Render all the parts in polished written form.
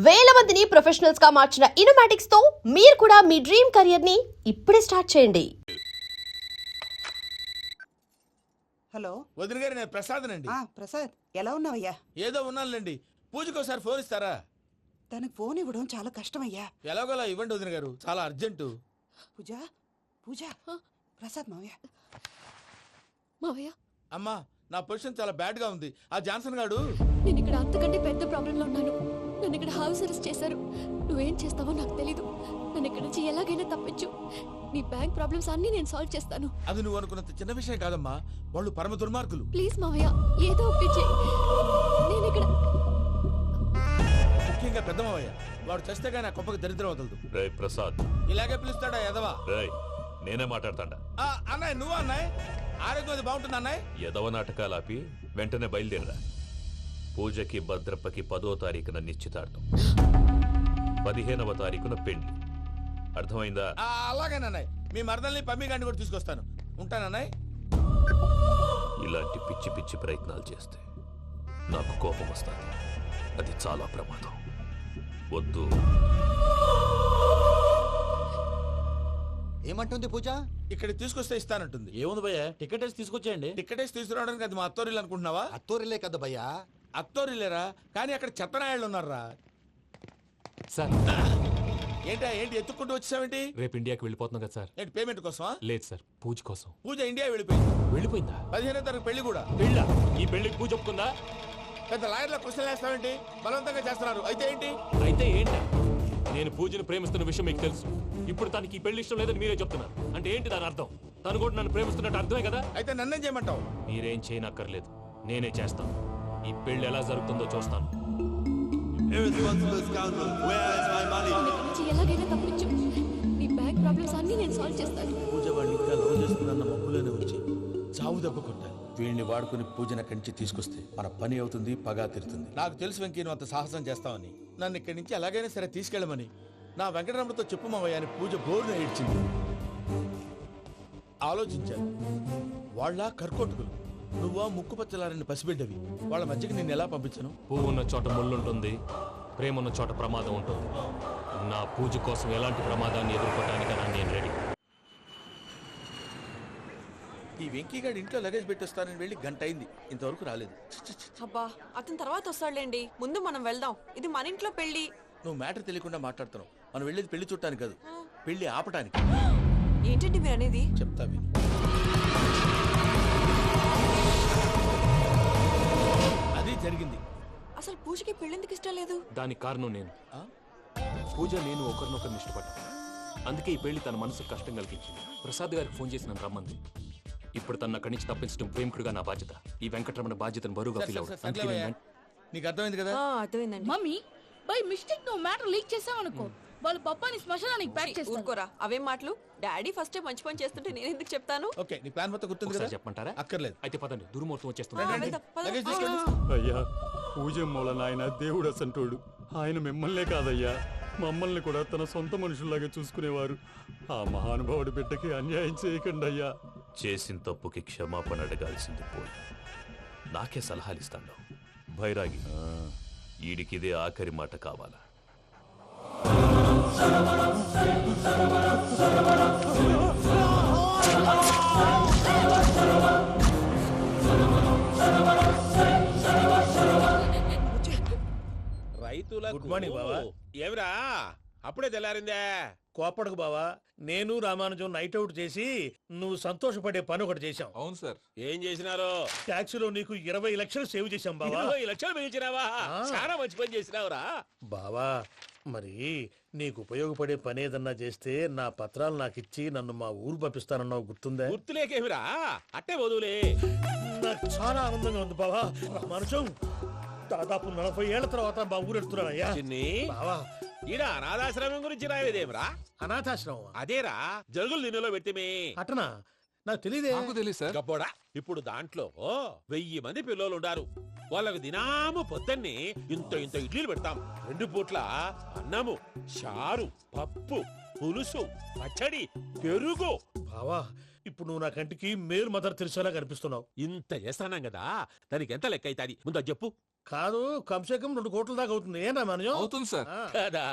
వేల మందిని ప్రొఫెషనల్స్ గా మార్చిన ఇనోమాటిక్స్ తో మీరు కూడా మీ డ్రీమ్ కెరియర్ ని ఇప్పుడే స్టార్ట్ చేయండి. హలో వదిన గారు, నేను ప్రసాదనండి. ప్రసాద్, ఎలా ఉన్నావయ్యా? ఏదో ఉన్నానులేండి. పూజకి ఒకసారి ఫోన్ ఇస్తారా? తనకు ఫోన్ ఇవ్వడం చాలా కష్టమయ్యా. ఎలాగోలా ఇవ్వండి వదిన గారు, చాలా అర్జెంటు. పూజ పూజ ప్రసాద్ మావయ్య. మావయ్య, అమ్మా, నా పొజిషన్ చాలా బ్యాడ్ గా ఉంది. ఆ జాన్సన్ గాడు నేను ఇక్కడ అంతకంటే పెద్ద ప్రాబ్లంలో ఉన్నాను. నన్ను ఇక్కడ హౌస్ అరెస్ట్ చేశారు. నువ్వేం చేస్తావో నాకు తెలీదు. నన్ను ఇక్కడ నుంచి ఎలాగైనా తప్పించు. నీ బ్యాంక్ ప్రాబ్లమ్స్ అన్ని నేను సాల్వ్ చేస్తాను. అది నువ్వు అనుకున్నంత చిన్న విషయం కాదమ్మా. వాళ్ళు పరమ దుర్మార్గులు. ప్లీజ్ మావయ్య, ఏదో ఒకటి చెయ్యి. నేను ఇక్కడ ముఖ్యంగా పెద్దమావయ్య, వాడు చేస్తే కానీ ఆ కొంపకి దరిద్రం వదలదు. రేయ్ ప్రసాద్, ఇలాగే పిలుస్తాడా ఎదవా? రేయ్ నేనే మాట్లాడతాడా? అన్నయ్య, నువ్వు అన్నయ్య. ఆరోగ్యం అది బాగుంటుంది అన్నయ్య. ఎదవ నాటకాలు ఆపి వెంటనే బయలుదేరరా. పూజకి భద్రప్పకి 10వ తారీఖున నిశ్చితార్థం, 15వ తారీఖున పెళ్లి. అర్థమైందా? అలాగేనన్నయ్య. మీ మరదల్ని పమ్మి గాండి కూడా తీసుకొస్తాను. ఉంటానన్నయ్య. ఇలాంటి పిచ్చి పిచ్చి ప్రయత్నాలు చేస్తే నాకు కోపం వస్తుంది. అది చాలా ప్రమాదం. వద్దు. ఏమంటుంది పూజ? ఇక్కడ తీసుకొస్తే ఇస్తానంటుంది. ఏముంది భయ్యా, టికెట్ వేసి తీసుకొచ్చేయండి. టికెటేసి తీసుకురావడానికి అది మా అత్తోరిల్లు అనుకుంటున్నావా? అత్తూరిలే కదా భయ్యా. అత్తోరిల్లేరా, కానీ అక్కడ చెత్తనాయాళ్ళు ఉన్నారా. సార్, ఏంటి ఎత్తుక్కుంటూ వచ్చావేంటి? రేపు ఇండియాకి వెళ్ళిపోతున్నాం కదా సార్. ఏంటి పేమెంట్ కోసమా? లేదు సార్, పూజ కోసం. పూజ ఇండియా వెళ్ళిపోయింది. వెళ్ళిపోయిందా? 15వ తారీఖు పెళ్లి కూడా. పెళ్ళా? ఈ పెళ్లికి పూజ ఒప్పుకుందా? పెద్ద లాయర్ల క్వశ్చన్ వేస్తావేంటి? బలవంతంగా చేస్తున్నారు. అయితే ఏంటి? అయితే ఏంటి? నేను పూజను ప్రేమిస్తున్న విషయం మీకు తెలుసు. ఇప్పుడు తనకి ఈ పెళ్లి ఇష్టం లేదని మీరే చెప్తున్నారు. అంటే ఏంటి దాని అర్థం? తను కూడా నన్ను ప్రేమిస్తున్నట్టు అర్థమే కదా. అయితే నన్నేం చేయమంటావు? మీరేం చేయనక్కర్లేదు, నేనే చేస్తాను. ఈ పెళ్లి ఎలా జరుగుతుందో చూస్తాను. నన్ను ఇక్కడ నుంచి ఎలాగైనా తప్పించు. నీ బ్యాంక్ ప్రాబ్లమ్స్ అన్ని నేను సాల్వ్ చేస్తాను. పూజ వాడిని ఇంకా లవ్ చేస్తుందన్న మబ్బులోనే వచ్చి చావు దెబ్బ కొట్టాలి. వీడిని వాడుకుని పూజన కంచి తీసుకొస్తే మన పని అవుతుంది, పగా తీరుతుంది. నాకు తెలుసు వెంకీ, నువ్వు అంత సాహసం చేస్తావని. నన్ను ఇక్కడి నుంచి ఎలాగైనా సరే తీసుకెళ్ళమని నా వెంకటరమణతో చెప్పు మావయ్య అని పూజ బోరున ఏడ్చింది. ఆలోచించాను. వాళ్ళ కర్కోటకులు, నువ్వా ముక్కుపచ్చలారని పసిబిడ్డవి. వాళ్ళ మధ్యకి నేను ఎలా పంపించను? పువ్వు ఉన్న చోట ముళ్ళుంటుంది, ప్రేమ ఉన్న చోట ప్రమాదం ఉంటుంది. నా పూజ కోసం ఎలాంటి ప్రమాదాన్ని ఎదుర్కోవడానికైనా నేను రెడీ. ఈ వెంకీగాడి ఇంట్లో లగేజ్ పెట్టొస్తానని వెళ్ళి గంట అయింది, ఇంతవరకు రాలేదు. అబ్బా, అతని తర్వాత వస్తాడులేండి. ముందు మనం వెళ్దాం. ఇది మన ఇంట్లో పెళ్లి. నువ్వు మ్యాటర్ తెలియకుండా మాట్లాడుతున్నావు. మనం వెళ్ళేది పెళ్లి చుట్టానికి కాదు, పెళ్లి ఆపటానికి. ఏంటండి మీరు అనేది? చెప్తా విను. అది జరిగింది. అసలు పూజకి పెళ్ళెందుకు ఇష్టం లేదు? దానికి కారణం నేను. పూజ నేను ఒకరినొకరిని ఇష్టపడ్డా. అందుకే ఈ పెళ్లి తన మనసుకు కష్టం కలిగించింది. ప్రసాద్ గారికి ఫోన్ చేసి నన్ను రమ్మంది. ఇప్పుడు తన అక్కడి నుంచి తప్పించడం ప్రేమికుడుగా నా బాధ్యత. ఈ వెంకటరమణ బాధ్యతను బరువుగా ఫీల్ అవుతుంది. నీకు అర్థమైంది కదా? అర్థమైందండి. మమ్మీ, బై మిస్టేక్ నువ్వు మ్యాటర్ లీక్ చేసావనుకో, వాళ్ళు పప్పాని శ్మశానానికి ప్యాక్ చేస్తారు. ఊరుకోరా, అవేం మాటలు. డాడీ ఫస్ట్ మంచి పని చేస్తుంటే నేను ఎందుకు చెప్తాను? ఓకే, నీ ప్లాన్ మొత్తం గుర్తుంది కదా? చెప్పమంటారా? అక్కర్లేదు. అయితే పదండి, దుర్ముహూర్తం వచ్చేస్తుంది. వెళ్దాం, పద. లగేజ్ తీసుకెళ్ళు. అయ్యా, పూజ మూలన ఆయన దేవుడు అసంటోడు. ఆయన మిమ్మల్నే కాదయ్యా, మమ్మల్ని కూడా తన సొంత మనుషుల్లాగా చూసుకునేవారు. ఆ మహానుభావుడి బిడ్డకి అన్యాయం చేయకండి అయ్యా. చేసిన తప్పుకి క్షమాపణ అడగాల్సింది పోయి నాకే సలహాలు ఇస్తాను. భైరాగి, ఈడికిదే ఆఖరి మాట కావాలా? రైతుల గుడ్ మార్నింగ్ బావా. ఏమిరా అప్పుడే తెల్లారిందే? కోపడకు బావా, నేను రామానుజం నైట్ అవుట్ చేసి నువ్వు సంతోషపడే పని ఒకటి చేశాం. అవును సార్. ఏం చేసినారు? ట్యాక్సీలో నీకు 20 లక్షలు సేవ్ చేశాం బావా. 20 లక్షలు మిగిల్చినావా? చాలా మంచి పని చేసినావురా బావా, మరి నీకు ఉపయోగపడే పని ఏదన్నా చేస్తే నా పత్రాలు నాకు ఇచ్చి నన్ను మా ఊరు పంపిస్తానన్నావు, గుర్తుందా? గుర్తులేకేమిరా, అట్టే వదులే. నాకు చాలా ఆనందంగా ఉంది బావా. రామానుజం, దాదాపు 40 ఏళ్ల తర్వాత మా ఊరు వెళ్తున్నానయ్యా. చిన్ని, బావా, ఈడ అనాథాశ్రమం గురించి రాయలేదేమిరా? అనాథాశ్రమం అదేరా, జరుగులు దీనిలో పెట్టిమే. అటనా? నాకు తెలియదే. గబ్బోడా, ఇప్పుడు దాంట్లో 1000 మంది పిల్లలు ఉండారు. వాళ్ళకు దినాము పొద్దున్నే ఇంత ఇంత ఇడ్లీలు పెడతాం. 2 పూట్ల అన్నము, చారు, పప్పు, పులుసు, పచ్చడి, పెరుగు. బావా, ఇప్పుడు నువ్వు నా కంటికి మేరు మదర్ తెలిసేలా కనిపిస్తున్నావు. ఇంత చేస్తానం కదా, దానికి ఎంత లెక్క అవుతుంది ముందు అది చెప్పు. కాదు కంసే కం 2 కోట్ల దాకా అవుతుంది ఏనా మనం అవుతుంది సార్. కదా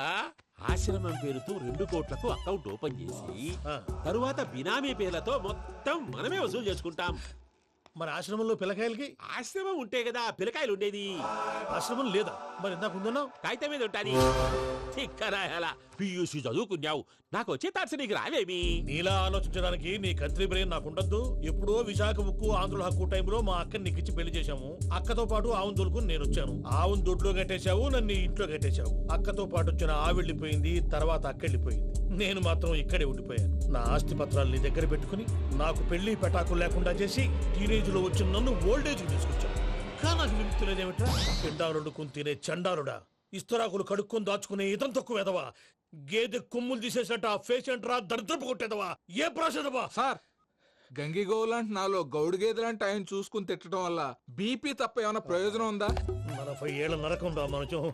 ఆశ్రమం పేరుతో 2 కోట్లకు అకౌంట్ ఓపెన్ చేసి ఆ. తరువాత బినామీ పేర్లతో మొత్తం మనమే వసూలు చేసుకుంటాం. మరి ఆశ్రమంలో పిల్లకాయలకి ఆశ్రమం ఉంటే కదా పిల్లకాయలు ఉండేది. ఆశ్రమం లేదా మరి ఇందాక ఉందన్నావు. కాగితం మీద ఉంటాది. చిక్కరాయాల పియూసి చదువుకున్నావు, నాకు వచ్చే తాట్స్ నీకు రావేమి? నీలా ఆలోచించడానికి నీ కత్రి బ్రెయిన్ నాకు ఉండద్దు. ఎప్పుడో విశాఖ ముక్కు ఆంధ్రుల హక్కు టైంలో మా అక్కని నీకిచ్చి పెళ్లి చేశాము. అక్కతో పాటు ఆవును దొడుకుని నేను వచ్చాను. ఆవును దొడ్లో కట్టేశావు, నన్ను ఈ ఇంట్లో కట్టేశావు. అక్కతో పాటు వచ్చిన ఆవిళ్ళిపోయింది, తర్వాత అక్కెళ్ళిపోయింది. నేను మాత్రం ఇక్కడే ఉండిపోయాను. నా ఆస్తి పత్రాలు నీ దగ్గర పెట్టుకుని నాకు పెళ్లి పెటాకులు లేకుండా చేసి టీనేజ్ లో వచ్చిన నన్ను ఓల్డేజ్ తీసుకొచ్చాను. కానీ నాకు విముక్తి లేదేమిట్రా? పిండారుడుకుని తినే చండారుడా, ఇస్తరాకులు కడుక్కొని దాచుకునే ఇతం తక్కువ ఎదవా, గేదె కొమ్ములు తీసేసట పేషెంట్ రా దరిద్రపు కొట్టేదవా, ఏ ప్రాసెదవా? సార్ గంగిగోవులాంటి నాలో గౌడు గేదెలాంటి ఆయన చూసుకుని తిట్టడం వల్ల బీపీ తప్ప ఏమైనా ప్రయోజనం ఉందా? 40 ఏళ్ల నరకం రా మనచం.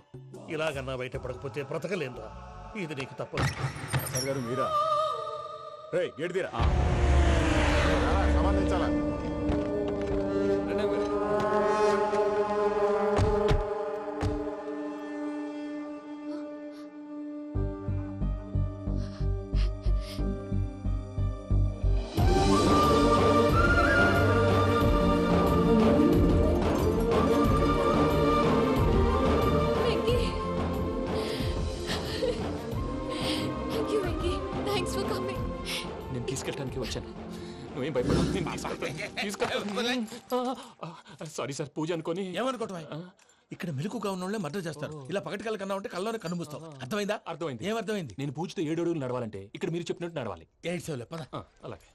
ఇలాగన్నా బయటపడకపోతే బ్రతకలేనురా. ఇది నీకు తప్పదు. సార్ గారు మీరా? గేట్ తీరా. Venky, thank you Venky, thanks for coming. నేను తీసుకెళ్ళడానికి వచ్చాను, నువ్వేం భయపడవు. నేను తీసుకెళ్తాను. సారీ సార్, పూజ అనుకొని. ఏమనుకోవటం? ఇక్కడ మెలకుగా ఉన్న వాళ్ళే మర్డర్ చేస్తారు. ఇలా పగటి కళ్ళ కన్నా ఉంటే కళ్ళలోనే కనుమూస్తావు. అర్థమైందా? అర్థమైంది. ఏమర్థమైంది? నేను పూజతో 7 అడుగులు నడవాలంటే ఇక్కడ మీరు చెప్పినట్టు నడవాలి. 8 సేవలే పద. అలాగే.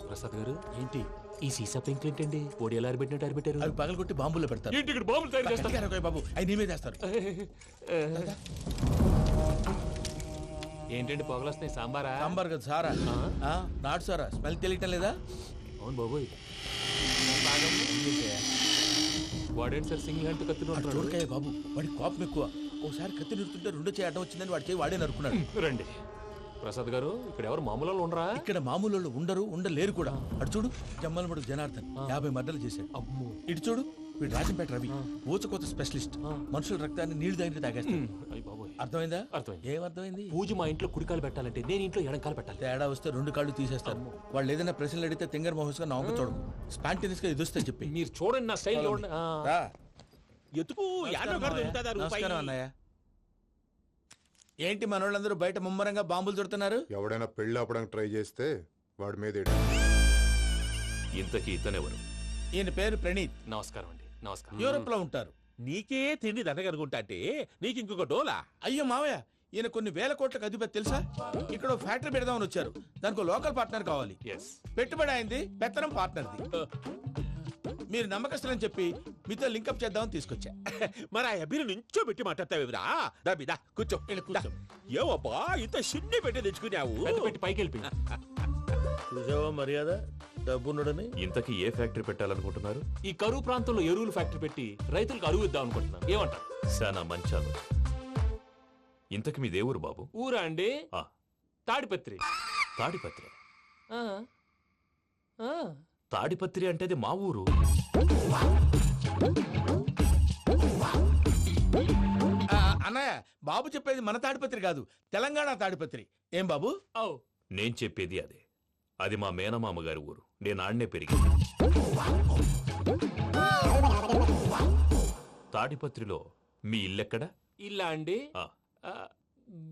ప్రసాద్ గారు, ఏంటి ఈ సీసా పెంకులు ఏంటండి? పొడి ఎలా అరబెట్టినట్టు అరబెట్టారు? అవి పగలగొట్టి బాంబుల్లో పెడతారు. ఏంటి ఇక్కడ బాంబులు తయారు చేస్తారు? గట్టిగా అరవై బాబు, అవి నీమే చేస్తారు. ఏంటండి పొగలు వస్తున్నాయి? సాంబారా? సాంబార్ కదా సారా. నాటు సారా. స్మెల్ తెలియటం లేదా? అవును బాబోయ్. వాడేంటి సార్ సింగిల్ హ్యాండ్ కత్తిని చూడకాయ బాబు, వాడి కోపం ఎక్కువ. ఒకసారి కత్తి నిరుతుంటే 2 చేయి అడ్డం వచ్చిందని వాడి చేయి వాడే నరుకున్నాడు. రండి ప్రసాద్ గారు, ఇక్కడ ఎవరు మామూలు వాళ్ళు ఉండరా? ఇక్కడ మామూలు వాళ్ళు ఉండరు, ఉండలేరు కూడా. అటు చూడు, జమ్మలమడుగు జనార్దన్ 50 మర్డర్లు చేశాడు. అమ్మో. ఇటు చూడు, వీడు రాజంపేట రవి ఊచకోత స్పెషలిస్ట్. మనుషుల రక్తాన్ని నీళ్లు దగ్గర తాగేస్తాడు. అయ్య బాబోయ్. అర్థమైందా? అర్థమైంది. ఏమర్థమైంది? పూజ మా ఇంట్లో కుడికాలు పెట్టాలంటే నేను ఇంట్లో ఎడంకాలు పెట్టాలి. తేడా వస్తే 2 కాళ్ళు తీసేస్తారు. వాళ్ళు ఏదైనా ప్రశ్నలు అడిగితే తింగర్ మహోస్ గా నవ్వు చూడకు. స్పాంటినియస్ గా ఎదుస్తా చెప్పి. మీరు చూడండి నా స్టైల్ చూడండి. రా. ఎతుకు యాడో కాడ దొరుకుతుందా రూపాయి? నమస్కారం అన్నయ్య. ఏంటి మనోళ్ళందరూ బయట ముమ్మరంగా బాంబులు దొరుకుతున్నారు? ఎవడైనా పెళ్లి ఆపడానికి ట్రై చేస్తే వాడి మీద ఇంతకీ ఇతనెవరు? ఈయన పేరు ప్రణీత్. నమస్కారం అండి. నమస్కారం. యూరోప్ లో ఉంటారు. నీకే తిండి దండగనుకుంటా అంటే నీకు ఇంకొక డోలా? అయ్యో మావయ్య, ఈయన కొన్ని వేల కోట్లకు అధిపతి తెలుసా? ఇక్కడ ఓ ఫ్యాక్టరీ పెడదామని వచ్చారు. దానికి లోకల్ పార్ట్నర్ కావాలి. పెట్టుబడి అయింది, పెత్తనం పార్ట్నర్ది. మీరు నమ్మకస్తులని చెప్పి మీతో లింకప్ చేద్దామని తీసుకొచ్చా. మరి ఆ అబ్బిని నుంచో పెట్టి మాట్లాడతావేమిరా? దాబిదా కూర్చో. కూర్చో. ఏవబ్బా ఇంత చిన్ని పెట్టి తెచ్చుకున్నావు? పెద్ద పెట్టి పైకి వెళ్ళి చూసావా మర్యాద, డబ్బున్నడని. ఇంతకీ ఏ ఫ్యాక్టరీ పెట్టాలనుకుంటున్నారు? ఈ కరువు ప్రాంతంలో ఎరువులు ఫ్యాక్టరీ పెట్టి రైతులకు అరువు ఇద్దాం అనుకుంటున్నాను. ఏమంటారు? శానా మంచాలు. ఇంతకి మీ దేవురు బాబు? ఊరా అండి? ఆ. తాడిపత్రి. తాడిపత్రి. ఆ. ఆ. తాడిపత్రి అంటే అది మా ఊరు. అన్నయ్య, బాబు చెప్పేది మన తాడిపత్రి కాదు, తెలంగాణ తాడిపత్రి. ఏం బాబు? నేను చెప్పేది అదే. అది మా మేనమామ గారి ఊరు. నేను ఆడనే పెరిగింది. తాడిపత్రిలో మీ ఇల్లెక్కడ? ఇల్లా అండి?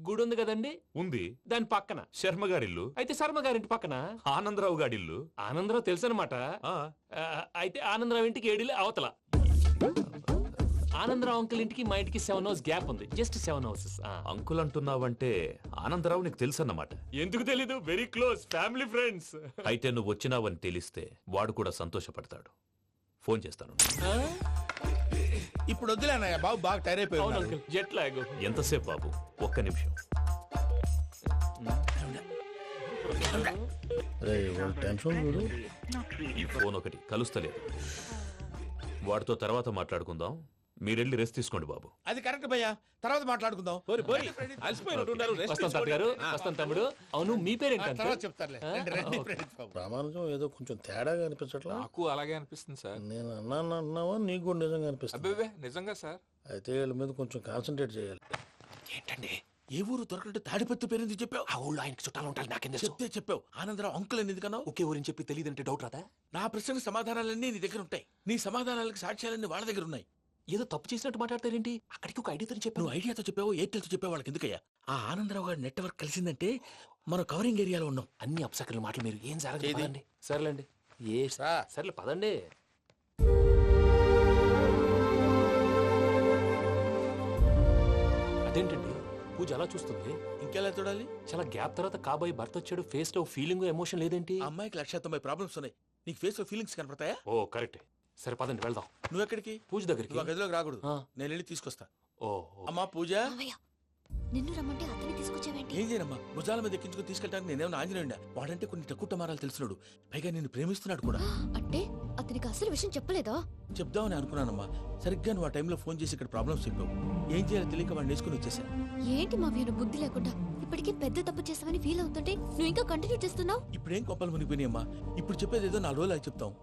గుడి ఉంది కదండి? ఉంది. దాని పక్కన శర్మ గారిల్లు. అయితే శర్మ గారింటి పక్కన ఆనందరావు గారిల్లు. ఆనందరావు తెలుసు అనమాట. అయితే ఆనందరావు ఇంటికి 7 అవతల. ఆనందరావు అంకుల్ ఇంటికి మా ఇంటికి 7 hours గ్యాప్ ఉంది. Just 7 hours. అంకుల్ అంటున్నావంటే ఆనందరావు నీకు తెలుసన్నమాట. ఎందుకు తెలీదు? Very close family friends. అయితే నువ్వు వచ్చినావని తెలిస్తే వాడు కూడా సంతోషపడతాడు. ఫోన్ చేస్తాను. ఇప్పుడు వద్దులే అన్నయ్య, బాబు బాగా టైర్ అయిపోయాడు. Jet lag. ఎంతసేపు బాబు? ఒక్క నిమిషం. ఈ ఫోన్ ఒకటి కలుస్తలేదు. వాడితో తర్వాత మాట్లాడుకుందాం. మీరెళ్ళి రెస్ట్ తీసుకోండి బాబు. అది కరెక్ట్ భయ్యా, తర్వాత మాట్లాడుకుందాం. అలసిపోయినట్టున్నారు rest వస్తాం తాత గారు, వస్తాం తమ్ముడు. అవును మీ పేరేంటి అంకుల్? తర్వాత చెప్తారులే. రండి, రండి, ప్రణీత్ బాబు. ప్రామాణికం ఏదో కొంచెం తేడాగా అనిపించట్లా. నాకు అలాగే అనిపిస్తుంది సార్. నేను అన్నావా నీకు కూడా నిజంగా అనిపిస్తుంది? అబ్బే నిజంగా సార్. అయితే వీళ్ళ మీద కొంచెం కాన్సన్ట్రేట్ చేయాలి. ఏంటండి ఏ ఊరు దొరకట్టు తాడిపత్రి పేరు ఎందుకు చెప్పావు? ఆ ఊళ్ళో ఆయనకి చుట్టాలు ఉంటారు, నాకేం తెలుసు? చెప్తే చెప్పావు. ఆనందరావు అంకుల్ అని ఎందుకన్నావు? ఒకే ఊరిని చెప్పి తెలియదంటే డౌట్ రాదా? నా ప్రశ్నకు సమాధానాలన్నీ నీ దగ్గర ఉంటాయి. నీ సమాధానాలకు సాక్ష్యాలన్నీ వాళ్ళ దగ్గర ఉన్నాయి. ఏదో తప్పు చేసినట్టు మాట్లాడతారేంటి? అక్కడికి ఒక ఐడియాతో చెప్పాను. నువ్వు ఐడియాతో చెప్పావు, ఎయిర్టెల్తో చెప్పావు, వాళ్ళకి ఎందుకయ్యా? ఆ ఆనందరావు గారి నెట్వర్క్ కలిసిందంటే మనం కవరింగ్ ఏరియాలో ఉన్నాం. అన్ని అప్సకర్ల మాటలు మీరు ఏం ఏది? జరగదండి. సర్లేండి, ఏ సర్లే పదండి. అదేంటండి పూజ అలా చూస్తుంది? ఇంకెలా చూడాలి? చాలా గ్యాప్ తర్వాత కాబోయే భర్త వచ్చాడు, ఫేస్ లో ఫీలింగ్ ఎమోషన్ లేదేంటి? ఆ అమ్మాయికి 190 ప్రాబ్లమ్స్ ఉన్నాయి. నీకు ఫేస్ లో ఫీలింగ్స్ కనపడతాయా? ఓ కరెక్ట్. సరే పదండి వెళ్దాం. నువ్వు ఎక్కడికి? పూజ దగ్గరికి. నువ్వు ఆ గదిలోకి రాకూడదు. ఆ. నేను వెళ్ళి తీసుకొస్తా. ఓ అమ్మా పూజ, మావయ్య నిన్ను రమ్మంటే అతన్ని తీసుకొచ్చావేంటి? ఏం చేయనమ్మా? భుజాల మీద ఎక్కించుకుని తీసుకెళ్ళడానికి నేనేమన్నా ఆంజనేయుడా? వాడంటే కొన్ని తక్కువ టమారాలు తెలిసినాడు, పైగా నిన్ను ప్రేమిస్తున్నాడు కూడా. అంటే అతనికి అసలు విషయం చెప్పలేదా? చెప్దామని అనుకున్నానమ్మా. సరిగ్గా నువ్వు ఆ టైంలో ఫోన్ చేసి ఇక్కడ ప్రాబ్లమ్స్ చెప్పావు. ఏం చేయాలో తెలియక వాడిని నేర్చుకుని వచ్చేసా. ఏంటి మావయ్య నువ్వు బుద్ధి లేకుండా ఇప్పటికే పెద్ద తప్పు చేస్తావని ఫీల్ అవుతుంటే నువ్వు ఇంకా కంటిన్యూ చేస్తున్నావు? ఇప్పుడేం కొప్పలు మునిగిపోయినాయమ్మా. ఇప్పుడు చెప్పేది ఏదో 4 రోజులు అది చెప్తాం.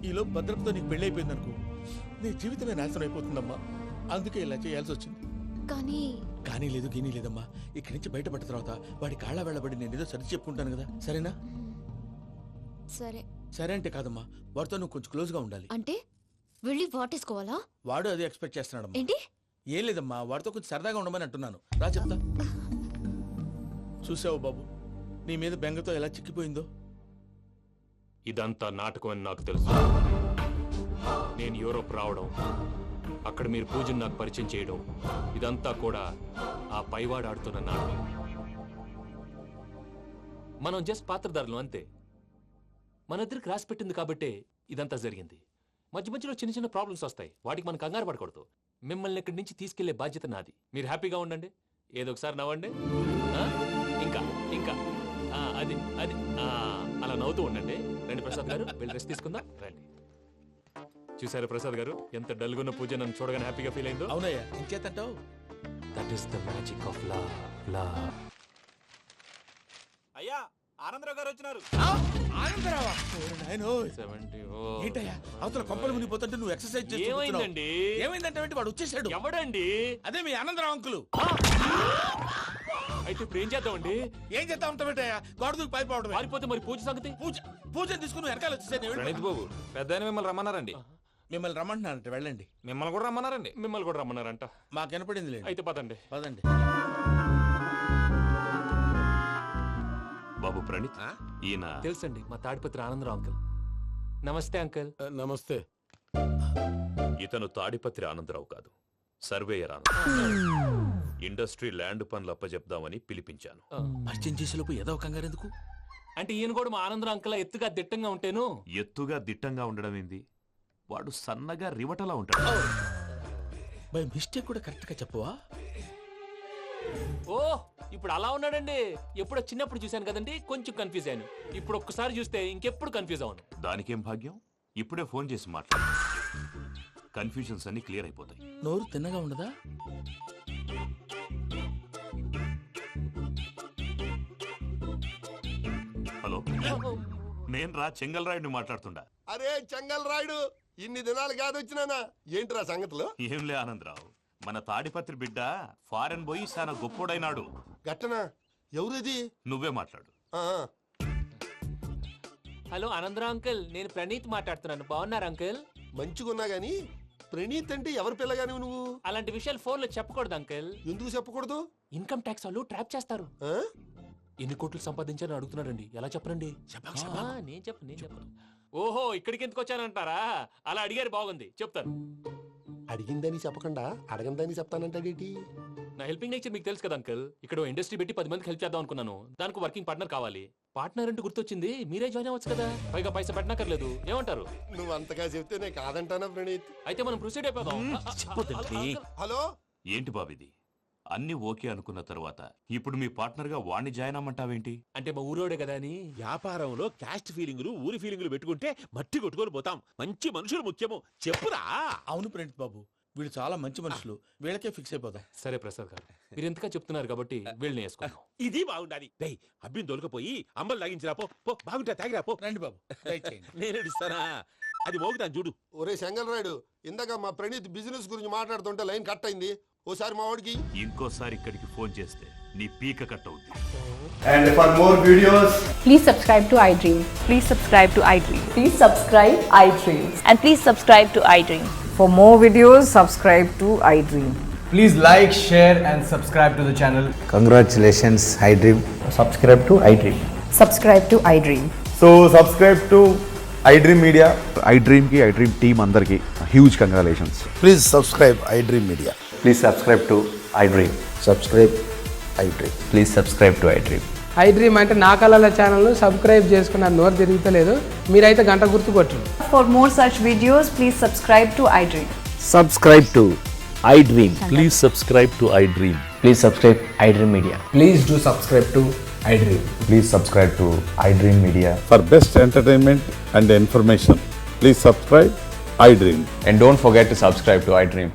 ఈలోపు భద్రతతో నీకు పెళ్లి అయిపోయింది అనుకో, నీ జీవితమే నాశనం అయిపోతుందమ్మా. అందుకే ఇలా చేయాల్సి వచ్చింది. కానీ కానీ లేదు గీనీ లేదమ్మా. ఇక్కడి నుంచి బయటపడ్డ తర్వాత వాడి కాళ్ళ వెళ్ళబడి నేను ఏదో సరి చెప్పుకుంటాను కదా, సరేనా? సరే. సరే అంటే కాదమ్మా, వాడితో నువ్వు కొంచెం క్లోజ్ గా ఉండాలి. అంటే వెళ్ళి వాటేసుకోవాలా? వాడు అదే ఎక్స్పెక్ట్ చేస్తున్నాడమ్మా. ఏంటి? ఏం లేదమ్మా, వాడితో కొంచెం సరదాగా ఉండమని అంటున్నాను. రా చెప్తా. చూసావు బాబు, నీ మీద బెంగతో ఎలా చిక్కిపోయిందో. ఇదంతా నాటకం అని నాకు తెలుసు. నేను యూరోప్ రావడం, అక్కడ మీరు పూజను నాకు పరిచయం చేయడం, ఇదంతా కూడా ఆ పైవాడు ఆడుతున్న నాటకం. మనం జస్ట్ పాత్రధారులు అంతే. మన ఇద్దరికి రాసి పెట్టింది కాబట్టే ఇదంతా జరిగింది. మధ్య మధ్యలో చిన్న చిన్న ప్రాబ్లమ్స్ వస్తాయి, వాటికి మనం కంగారు పడకూడదు. మిమ్మల్ని ఇక్కడి నుంచి తీసుకెళ్లే బాధ్యత నాది. మీరు హ్యాపీగా ఉండండి, ఏదో ఒకసారి నవ్వండి. ఇంకా ఇంకా అది అది అలా నవ్వుతూ ఉండండి. రండి ప్రసాద్ గారు, వెళ్ళి రెస్ట్ తీసుకుందాం. రండి. చూసారు ప్రసాద్ గారు, ఎంత డల్గున్న పూజ నన్ను చూడగానే హ్యాపీగా ఫీల్ అయిందో? అవునయ్యా, ఇంకేతంటావు? That is the magic of love. అయ్యా ఆనందరావు గారు వచ్చినారు. ఆనందరావా? ఏంటయ్యా అవతల కొంపలు ఓయ్. మునిగిపోతుంటే నువ్వు ఎక్సర్సైజ్ చేస్తూ కూర్చున్నావు. ఏమైందండి? ఏమైందంటే వాడు వచ్చేసాడు. ఎవడండి? అదే మీ ఆనందరావు అంకులు. అయితే ఇప్పుడు ఏం చేద్దామండి? ఏం చేస్తా ఉంటావేటయ్యా? గోడ దూకి పైపోవడం. పారిపోతే మరి పూజ సంగతి? పూజ తీసుకుని వెనకాల వచ్చేసాను. ప్రణీత్ బాబు పెద్ద మిమ్మల్ని రమ్మన్నారండి. మిమ్మల్ని రమ్మంటున్నానంటే వెళ్ళండి. మిమ్మల్ని కూడా రమ్మన్నారండి. మిమ్మల్ని కూడా రమ్మన్నారంట. మాకు వినపడింది లేదు. అయితే పదండి. పదండి. బాబు ప్రణీత్, ఈయన తెలుసండి, మా తాడిపత్రి ఆనందరావు అంకుల్. నమస్తే అంకుల్. నమస్తే. ఇతను తాడిపత్రి ఆనందరావు కాదు, సర్వేయర్ ఆనందరావు. ఇండస్ట్రీ ల్యాండ్ పనులు అప్పచెప్దామని పిలిపించాను. పరిచయం చేసేలోపు ఏదో కంగారు ఎందుకు? అంటే ఈయన కూడా మా ఆనందరావు అంకుల్ ఎత్తుగా దిట్టంగా ఉంటేను. ఎత్తుగా దిట్టంగా ఉండడం ఏంది? వాడు సన్నగా రివటలా ఉంటాడు. బై మిస్టేక్ కూడా కరెక్ట్ గా చెప్పవా? ఓ ఇప్పుడు అలా ఉన్నాడండి. ఎప్పుడో చిన్నప్పుడు చూశాను కదండి, కొంచెం కన్ఫ్యూజ్ అయ్యాను. ఇప్పుడు ఒక్కసారి చూస్తే ఇంకెప్పుడు కన్ఫ్యూజ్ అవును. దానికేం భాగ్యం, ఇప్పుడే ఫోన్ చేసి మాట్లాడు. కన్ఫ్యూజన్స్ అన్ని క్లియర్ అయిపోతాయి. నోరు తిన్నగా ఉండదా? హలో, నేను రా చెంగల్ రాయుడిని మాట్లాడుతుండా. అరే చెంగల్ రాయుడు, ఇన్ని దినాలు కాదు వచ్చినానా? ఏంట్రా సంగతులు? ఏంలే ఆనందరావు, మన తాడిపత్రి బిడ్డ ఫారెన్ పోయి చాలా గొప్పోడైనాడు. గట్టనా? ఎవరిది? నువ్వే మాట్లాడు. హలో ఆనందరావు అంకుల్, నేను ప్రణీత్ మాట్లాడుతున్నాను. బాగున్నారు అంకుల్? మంచిగున్నా గాని ప్రణీత్ అంటే ఎవరి పిల్లగాని నువ్వు? అలాంటి విషయాలు ఫోన్ లో చెప్పకూడదు అంకుల్. ఎందుకు చెప్పకూడదు? ఇన్కమ్ ట్యాక్స్ వాళ్ళు ట్రాప్ చేస్తారు. ఎన్ని కోట్లు సంపాదించాలని అడుగుతున్నారండి, ఎలా చెప్పరండి? నేను చెప్పను. ఓహో, ఇక్కడికి ఎందుకు వచ్చానంటారా? అలా అడిగారు, బాగుంది, చెప్తాను. అడిగిందని చెప్పకుండా అడగందని చెప్తానంటాడేటి? నా హెల్పింగ్ నేచర్ మీకు తెలుసు కదా అంకుల్. ఇక్కడ ఇండస్ట్రీ పెట్టి 10 మందికి హెల్ప్ చేద్దాం అనుకున్నాను. దానికి వర్కింగ్ పార్ట్నర్ కావాలి. పార్ట్నర్ అంటే గుర్తొచ్చింది, మీరే జాయిన్ అవ్వచ్చు కదా, పైగా పైసా పెట్టనక్కర్లేదు. ఏమంటారు? నువ్వు అంతగా చెప్తేనే కాదంటానా ప్రణీత్? అయితే మనం ప్రొసీడ్ అయిపోదాం. హలో, ఏంటి బాబిది? అన్ని ఓకే అనుకున్న తర్వాత ఇప్పుడు మీ పార్ట్నర్ గా వాణ్ణి జాయిన్ అమ్మంటావేంటి? అంటే మా ఊరోడే కదా అని. వ్యాపారంలో క్యాస్ట్ ఫీలింగులు ఊరి ఫీలింగులు పెట్టుకుంటే మట్టి కొట్టుకొని పోతాం. మంచి మనుషులు ముఖ్యము, చెప్పురా. అవును ప్రణీత్ బాబు, వీళ్ళు చాలా మంచి మనుషులు, వీళ్ళకే ఫిక్స్ అయిపోదాం. సరే ప్రసాద్ గారు, మీరు ఎంతగా చెప్తున్నారు కాబట్టి వీళ్ళని వేసుకుందాం. ఇది బాగుండాలి. డేయ్ అబ్బిని దొలకపోయి అమ్మలు తాగించిరా పో పో, బాగుంటా తాగిరా పో. రండి బాబు, దయచేయండి. నేను ఇస్తానా? అది మోగుతాను చూడు. ఒరే చెంగల్ రాయుడు, ఇందాక మా ప్రణీత్ బిజినెస్ గురించి మాట్లాడుతుంటే లైన్ కట్ అయింది. ఓసారి మా వాడికి ఇంకోసారి ఇక్కడికి ఫోన్ చేస్తే నీ పీక కట్ అవుద్ది. And for more videos, Please subscribe to iDream. Please subscribe to iDream. Please subscribe iDream. And please subscribe to iDream. For more videos, subscribe to iDream. please like, share and subscribe to the channel. Congratulations, iDream. Subscribe to iDream. Subscribe to iDream. So subscribe to iDream Media. iDream ki iDream team andarki huge congratulations. Please subscribe iDream Media. Please subscribe to iDream. Subscribe iDream. Please subscribe to iDream. iDream అంటే నా కళల channel subscribe చేసుకున్న నోరు తిరుగుతలేదు, మీరైతే గంట గుర్తు కొట్టండి. For more such videos, please subscribe to iDream. Subscribe to iDream. Please subscribe to iDream. Please subscribe iDream Media. Please do subscribe to iDream. Please subscribe to iDream Media. For best entertainment and information, please subscribe iDream. And don't forget to subscribe to iDream.